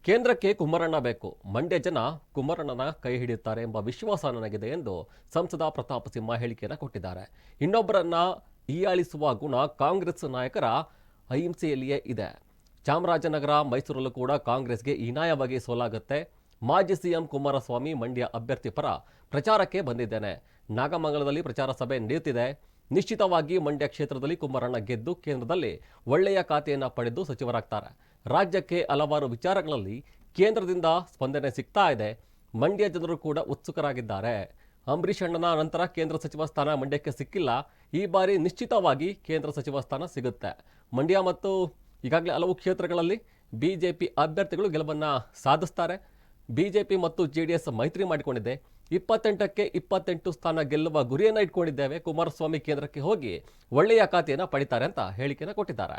ಕೇಂದ್ರಕ್ಕೆ ಕುಮಾರಣ್ಣ ಬೇಕು. ಮಂಡ್ಯ ಜನ ಕುಮಾರಣ್ಣನ ಕೈ ಹಿಡಿಯುತ್ತಾರೆ ಎಂಬ ವಿಶ್ವಾಸ ನನಗಿದೆ ಎಂದು ಸಂಸದ ಪ್ರತಾಪ್ ಸಿಂಹ ಹೇಳಿಕೆಯನ್ನು ಕೊಟ್ಟಿದ್ದಾರೆ. ಇನ್ನೊಬ್ಬರನ್ನ ಹೀಯಾಳಿಸುವ ಗುಣ ಕಾಂಗ್ರೆಸ್ ನಾಯಕರ ಅಹಿಂಸೆಯಲ್ಲಿಯೇ ಇದೆ. ಚಾಮರಾಜನಗರ, ಮೈಸೂರಲ್ಲೂ ಕೂಡ ಕಾಂಗ್ರೆಸ್ಗೆ ಹೀನಾಯವಾಗಿ ಸೋಲಾಗುತ್ತೆ. ಮಾಜಿ ಸಿಎಂ ಕುಮಾರಸ್ವಾಮಿ ಮಂಡ್ಯ ಅಭ್ಯರ್ಥಿ ಪರ ಪ್ರಚಾರಕ್ಕೆ ಬಂದಿದ್ದೇನೆ. ನಾಗಮಂಗಲದಲ್ಲಿ ಪ್ರಚಾರ ಸಭೆ ನಡೆಯುತ್ತಿದೆ. ನಿಶ್ಚಿತವಾಗಿ ಮಂಡ್ಯ ಕ್ಷೇತ್ರದಲ್ಲಿ ಕುಮಾರಣ್ಣ ಗೆದ್ದು ಕೇಂದ್ರದಲ್ಲಿ ಒಳ್ಳೆಯ ಖಾತೆಯನ್ನು ಪಡೆದು ಸಚಿವರಾಗ್ತಾರೆ. ರಾಜ್ಯಕ್ಕೆ ಹಲವಾರು ವಿಚಾರಗಳಲ್ಲಿ ಕೇಂದ್ರದಿಂದ ಸ್ಪಂದನೆ ಸಿಗ್ತಾ ಇದೆ. ಮಂಡ್ಯ ಜನರು ಕೂಡ ಉತ್ಸುಕರಾಗಿದ್ದಾರೆ. ಅಂಬರೀಷ್ ಅಣ್ಣನ ನಂತರ ಕೇಂದ್ರ ಸಚಿವ ಸ್ಥಾನ ಮಂಡ್ಯಕ್ಕೆ ಸಿಕ್ಕಿಲ್ಲ. ಈ ಬಾರಿ ನಿಶ್ಚಿತವಾಗಿ ಕೇಂದ್ರ ಸಚಿವ ಸ್ಥಾನ ಸಿಗುತ್ತೆ. ಮಂಡ್ಯ ಮತ್ತು ಈಗಾಗಲೇ ಹಲವು ಕ್ಷೇತ್ರಗಳಲ್ಲಿ ಬಿಜೆಪಿ ಅಭ್ಯರ್ಥಿಗಳು ಗೆಲುವನ್ನು ಸಾಧಿಸ್ತಾರೆ. ಬಿಜೆಪಿ ಮತ್ತು ಜೆಡಿಎಸ್ ಮೈತ್ರಿ ಮಾಡಿಕೊಂಡಿದೆ. 28ಕ್ಕೆ 28 ಸ್ಥಾನ ಗೆಲ್ಲುವ ಗುರಿಯನ್ನು ಇಟ್ಕೊಂಡಿದ್ದೇವೆ. ಕುಮಾರಸ್ವಾಮಿ ಕೇಂದ್ರಕ್ಕೆ ಹೋಗಿ ಒಳ್ಳೆಯ ಖಾತೆಯನ್ನು ಪಡಿತಾರೆ ಅಂತ ಹೇಳಿಕೆಯನ್ನು ಕೊಟ್ಟಿದ್ದಾರೆ.